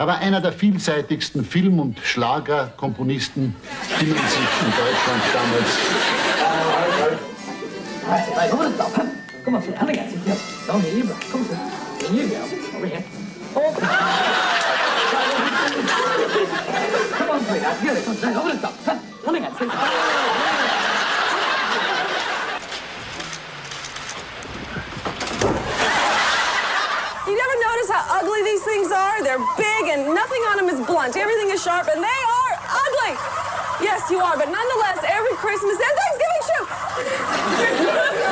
Er war einer der vielseitigsten Film- und Schlagerkomponisten, die man sich in Deutschland damals... Come on, sweetheart, honey, don't hear you, bro. Come on, sweetheart. Here you go. Over here. Oh. Come on, sweetheart. Get it. Come on, over the top. Honey, You never notice how ugly these things are? They're big and nothing on them is blunt. Everything is sharp and they are ugly. Yes, you are, but nonetheless, every Christmas and Thanksgiving too.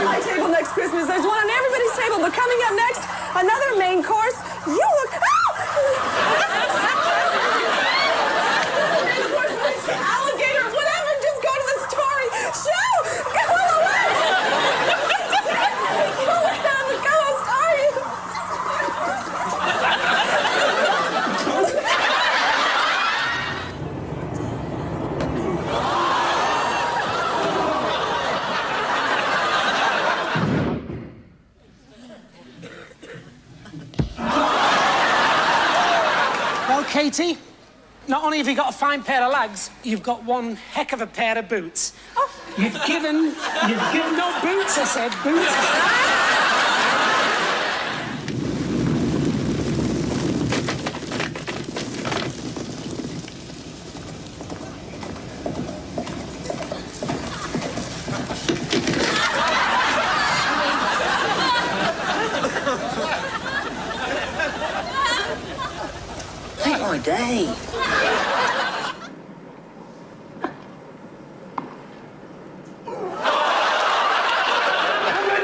My table next Christmas, there's one on everybody's table, but coming up next, another main course. You look... Alligator, whatever, just go to the story. Shoo! Go away! What kind of ghost are you? Well, Katie, not only have you got a fine pair of legs, you've got one heck of a pair of boots. Oh. You've given no boots, I said, boots. My day.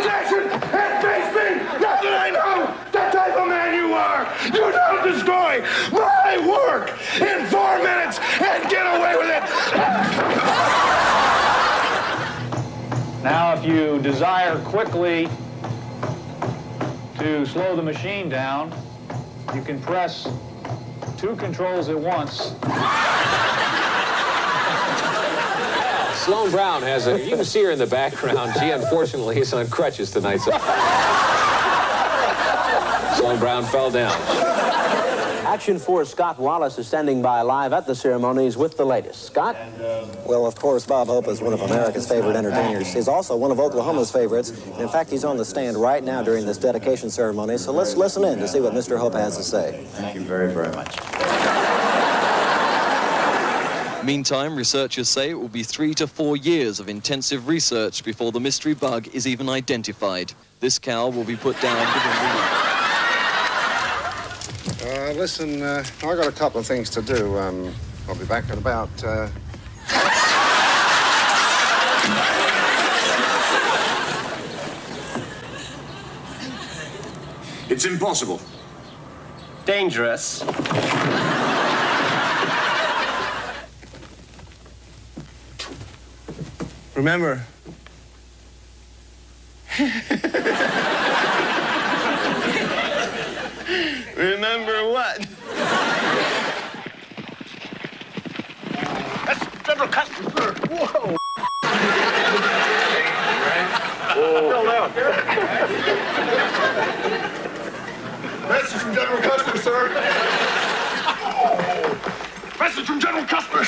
Jackson, that face me! Now that I know the type of man you are, you don't destroy my work in 4 minutes and get away with it! Now, if you desire quickly to slow the machine down, you can press 2 controls at once. Sloan Brown has a... You can see her in the background. She, unfortunately, is on crutches tonight. So Sloan Brown fell down. Action Force Scott Wallace is standing by live at the ceremonies with the latest. Scott? Well, of course, Bob Hope is one of America's favorite entertainers. He's also one of Oklahoma's favorites. And in fact, he's on the stand right now during this dedication ceremony. So let's listen in to see what Mr. Hope has to say. Thank you very, very much. Meantime, researchers say it will be 3 to 4 years of intensive research before the mystery bug is even identified. This cow will be put down within the week. Listen, I got a couple of things to do. I'll be back in about, It's impossible. Dangerous. Remember. Remember what? That's General Custer. Whoa. Message from General Custer, sir. Message from General Custer.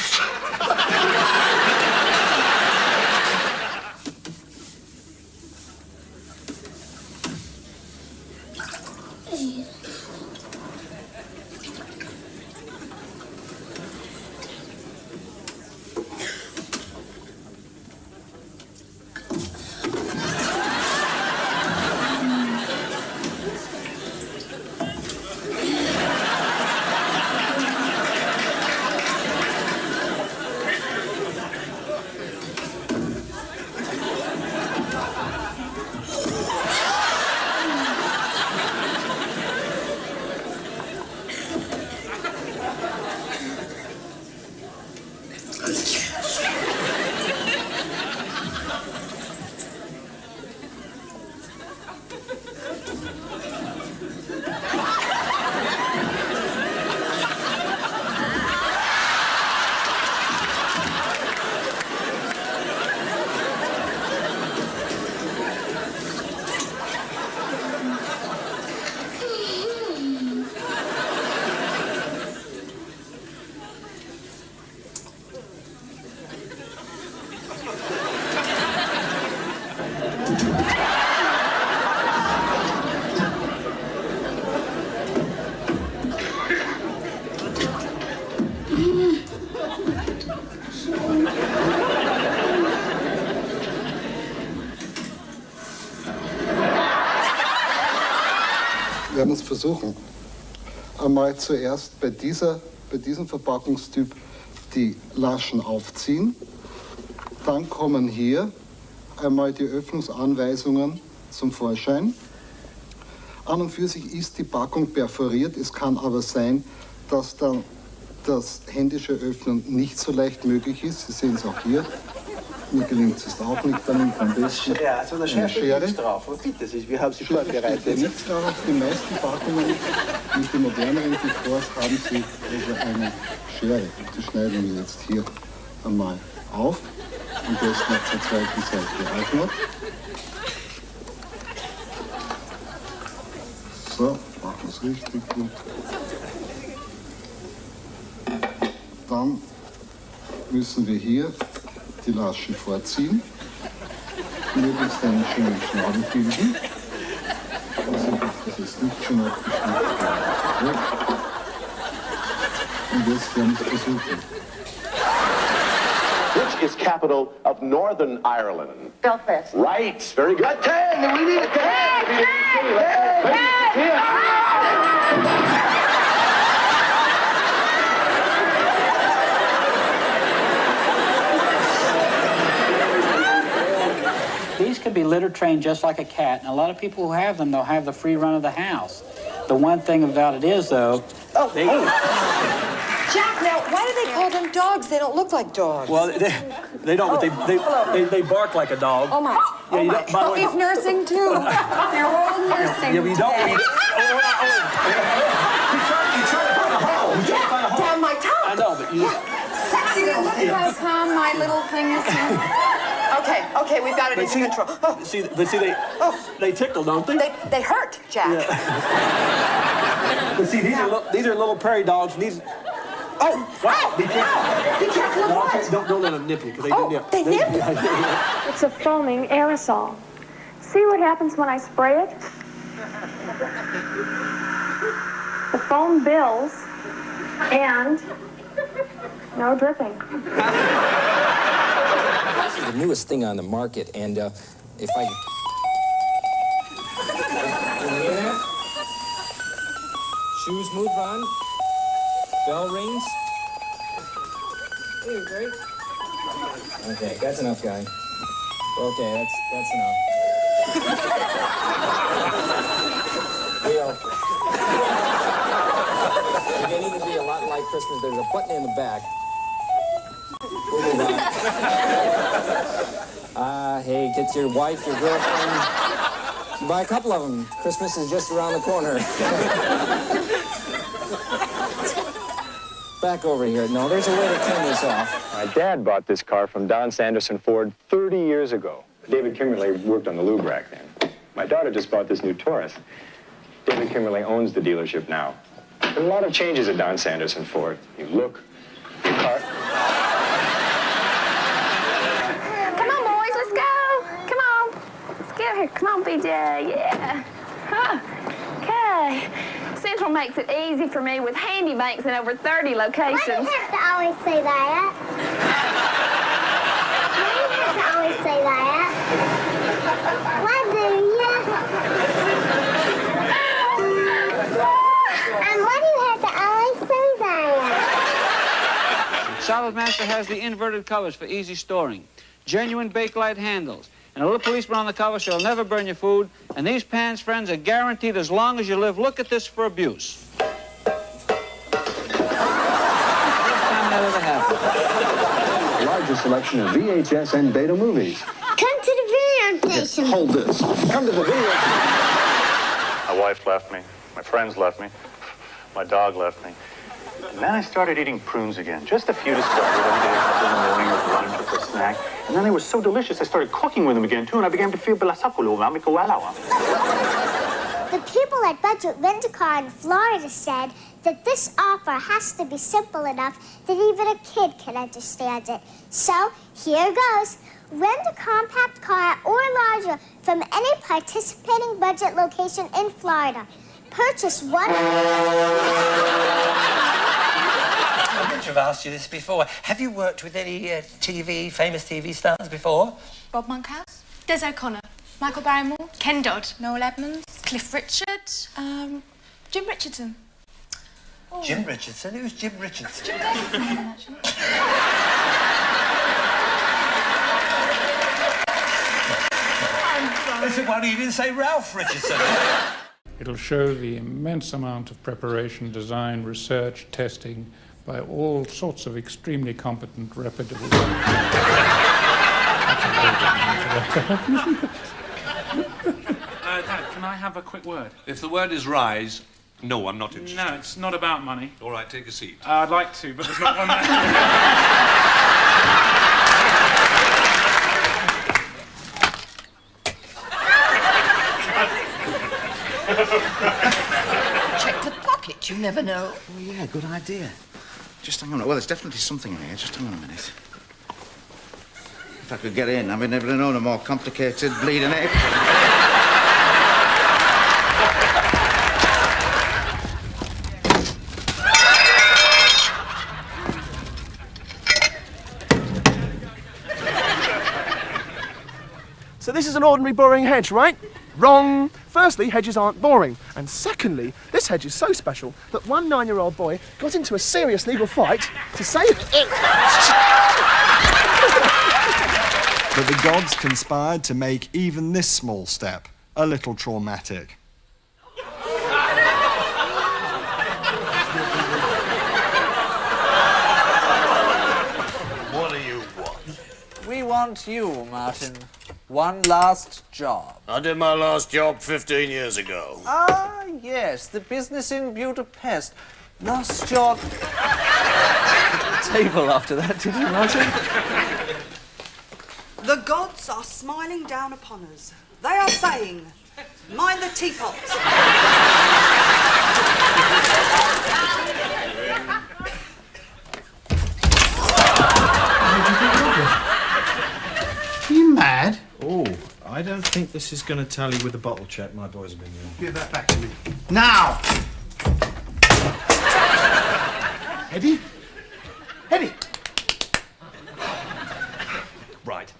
versuchen. Einmal zuerst bei diesem Verpackungstyp die Laschen aufziehen. Dann kommen hier einmal die Öffnungsanweisungen zum Vorschein. An und für sich ist die Packung perforiert. Es kann aber sein, dass dann das händische Öffnen nicht so leicht möglich ist. Sie sehen es auch hier. Mir gelingt es auch nicht, dann nimmt man am besten eine Schere. drauf. Was gibt es? Wir haben sie vorbereitet. Nichts drauf. Die meisten Packungen mit den moderneren Dekors haben sie also eine Schere. Die schneiden wir jetzt hier einmal auf. Am besten auf der zweiten Seite auch noch. So, machen wir es richtig gut. Dann müssen wir hier die Lasche vorziehen, möglichst einen schönen Schnabel bilden. Also, das ist nicht schon abgeschnitten. Und jetzt werden wir es versuchen. Which is capital of Northern Ireland? Belfast. Right. Very good. 10. We need a 10. 10. These can be litter trained just like a cat, and a lot of people who have them, they'll have the free run of the house. The one thing about it is, though, Jack, now, why do they call them dogs? They don't look like dogs. Well, they don't, but they bark like a dog. Oh, my. Yeah, you Oh, don't, by the way, he's nursing, too. They're all nursing yeah, but you don't. today. You try to find a hole. You try to find a hole. Down my tongue. I know, but you. Sexy little thing. How come my little thing is here? Okay, we've got it under control. Oh. See, they tickle, don't they? They hurt, Jack. Yeah. But see, these are little prairie dogs. And these. Oh! Wow! Be careful! Be careful of what? Don't let them nip you, because they nip. They nip? It's a foaming aerosol. See what happens when I spray it? The foam bills and no dripping. This is the newest thing on the market, and if I... Can you hear that? Shoes move on. Bell rings. Hey, great. Okay, that's enough, guy. Okay, that's enough. Beginning to be a lot like Christmas. There's a button in the back. We'll move on. Hey, get your wife, your girlfriend. Buy a couple of them. Christmas is just around the corner. Back over here. No, there's a way to turn this off. My dad bought this car from Don Sanderson Ford 30 years ago. David Kimberley worked on the lube rack then. My daughter just bought this new Taurus. David Kimberley owns the dealership now. There are a lot of changes at Don Sanderson Ford. You look, your car. Come on, boys, let's go. Come on. Let's get here. Come on, BJ. Yeah. Huh. Okay. Central makes it easy for me with handy banks in over 30 locations. Why do you have to always say that? Why do you have to always say that? Why do you? And why do you have to always say that? Solid Master has the inverted covers for easy storing, genuine Bakelite handles, and a little policeman on the cover so you'll never burn your food. And these pants, friends, are guaranteed as long as you live. Look at this for abuse. First time that ever happened. The largest selection of VHS and beta movies. Come to the video station. Hold this. Come to the video. My wife left me. My friends left me. My dog left me. And then I started eating prunes again. Just a few to start with. Every day, a couple in the morning or for lunch or for a snack. And then they were so delicious, I started cooking with them again, too, and I began to feel belasakulo. The people at Budget Rent-A-Car in Florida said that this offer has to be simple enough that even a kid can understand it. So, here goes. Rent a compact car or larger from any participating Budget location in Florida. Purchase one... I meant to have asked you this before. Have you worked with any famous TV stars before? Bob Monkhouse, Des O'Connor, Michael Barrymore, Ken Dodd, Noel Edmonds, Cliff Richard, Jim Richardson. Oh. Jim Richardson? Who's Jim Richardson? Jim Davidson, actually. Is it one you didn't say Ralph Richardson? It'll show the immense amount of preparation, design, research, testing by all sorts of extremely competent, reputable... Dad, can I have a quick word? If the word is rise, no, I'm not interested. No, it's not about money. All right, take a seat. I'd like to, but there's not one there. Check the pocket, you never know. Oh, yeah, good idea. Just hang on. Well, there's definitely something in here. Just hang on a minute. If I could get in, I've never known a more complicated bleeding ape. So this is an ordinary boring hedge, right? Wrong. Firstly, hedges aren't boring. And secondly, this hedge is so special that one 9-year-old boy got into a serious legal fight to save it. But the gods conspired to make even this small step a little traumatic. What do you want? We want you, Martin. One last job. I did my last job 15 years ago. Ah, yes, the business in Budapest. Lost your table after that, did you, Martin? The gods are smiling down upon us. They are saying, mind the teapot. Are you mad? Oh, I don't think this is going to tally with the bottle check my boys have been doing. Give that back to me. Now! Eddie? Eddie! Right.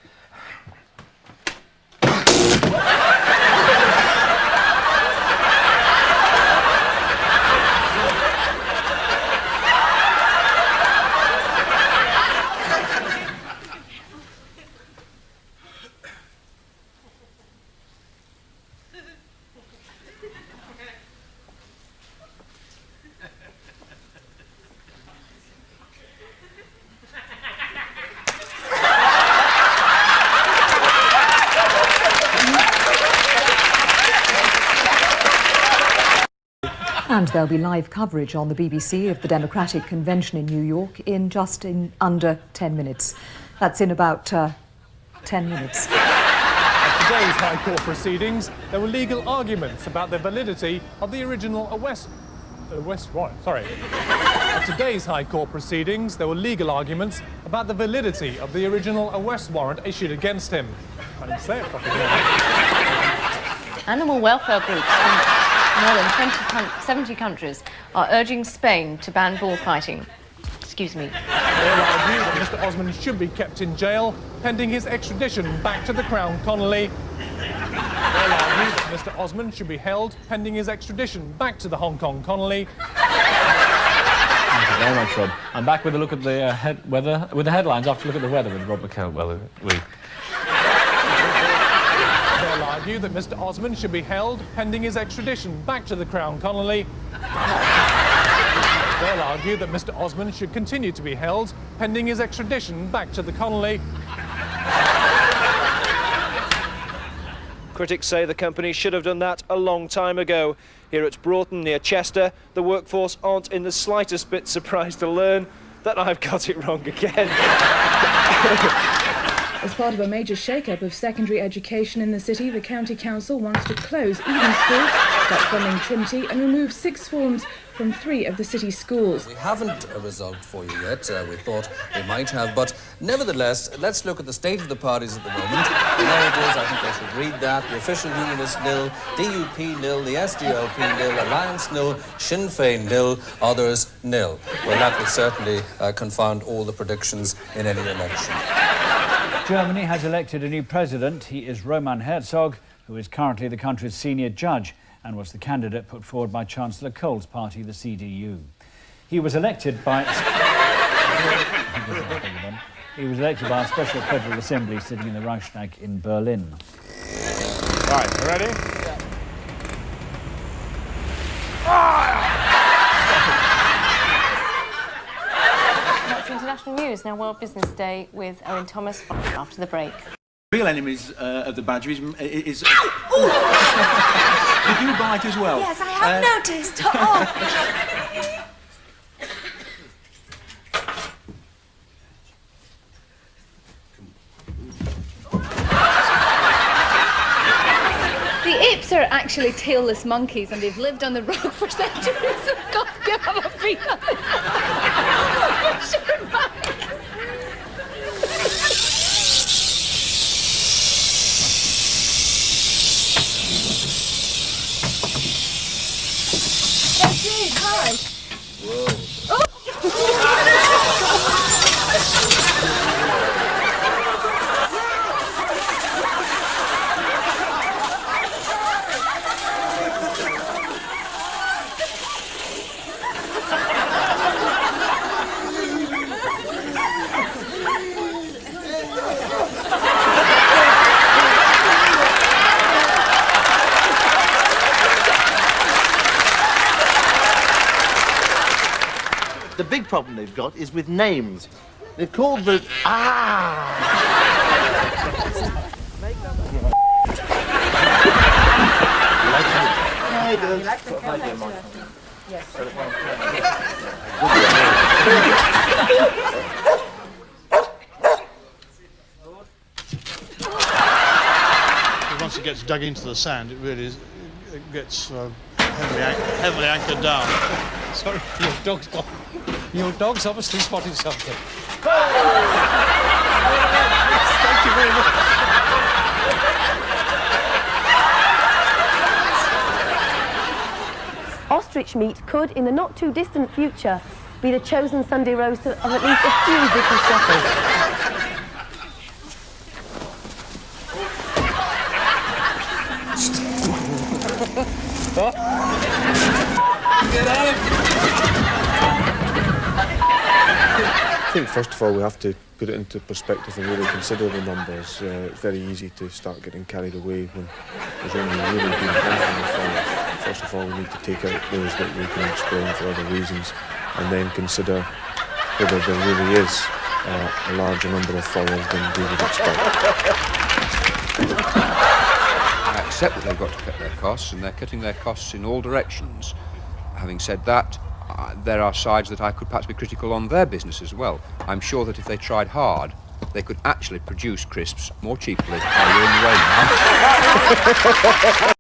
And there'll be live coverage on the BBC of the Democratic Convention in New York in under 10 minutes. That's in about 10 minutes. At today's High Court proceedings, there were legal arguments about the validity of the original arrest warrant. At today's High Court proceedings, there were legal arguments about the validity of the original arrest warrant issued against him. I didn't say it properly. Animal welfare groups from more than 70 countries are urging Spain to ban bullfighting. Excuse me. They'll argue that Mr. Osmond should be kept in jail pending his extradition back to the Crown Colony. They'll argue that Mr. Osmond should be held pending his extradition back to the Hong Kong Colony. Thank you very much, Rob. I'm back with a look at the weather, with the headlines after a look at the weather with Rob McKell. Well, They'll argue that Mr. Osmond should be held pending his extradition back to the Crown Colony. They'll argue that Mr. Osmond should continue to be held pending his extradition back to the colony. Critics say the company should have done that a long time ago. Here at Broughton, near Chester, the workforce aren't in the slightest bit surprised to learn that I've got it wrong again. As part of a major shake-up of secondary education in the city, the County Council wants to close Eden School, stop funding Trinity and remove 6 forms from 3 of the city's schools. We haven't a result for you yet. We thought we might have, but nevertheless, let's look at the state of the parties at the moment. And there it is, I think I should read that. The Official Unionists nil, DUP nil, the SDLP nil, Alliance nil, Sinn Féin nil, others nil. Well, that will certainly confound all the predictions in any election. Germany has elected a new president. He is Roman Herzog, who is currently the country's senior judge. and was the candidate put forward by Chancellor Kohl's party, the CDU. He was elected by... He was elected by a special Federal Assembly sitting in the Reichstag in Berlin. Right, you ready? That's international news, now World Business Day with Owen Thomas after the break. Real enemies of the badger is... You do bite as well? Yes, I have noticed. Oh. The apes are actually tailless monkeys and they've lived on the rock for centuries. So God, give them a beat on the back. Hi. The big problem they've got is with names. They've called the... Once it gets dug into the sand, it really is, it gets heavily anchored down. Sorry, your dog's obviously spotted something. Thank you very much. Ostrich meat could, in the not-too-distant future, be the chosen Sunday roast of at least a few Vicky shoppers. I think first of all we have to put it into perspective and really consider the numbers. It's very easy to start getting carried away when there's only really been half in the fires. First of all we need to take out those that we can explain for other reasons and then consider whether there really is a larger number of fires than we would expect. I accept that they've got to cut their costs, and they're cutting their costs in all directions. Having said that, there are sides that I could perhaps be critical on their business as well. I'm sure that if they tried hard, they could actually produce crisps more cheaply. Are you in the way now?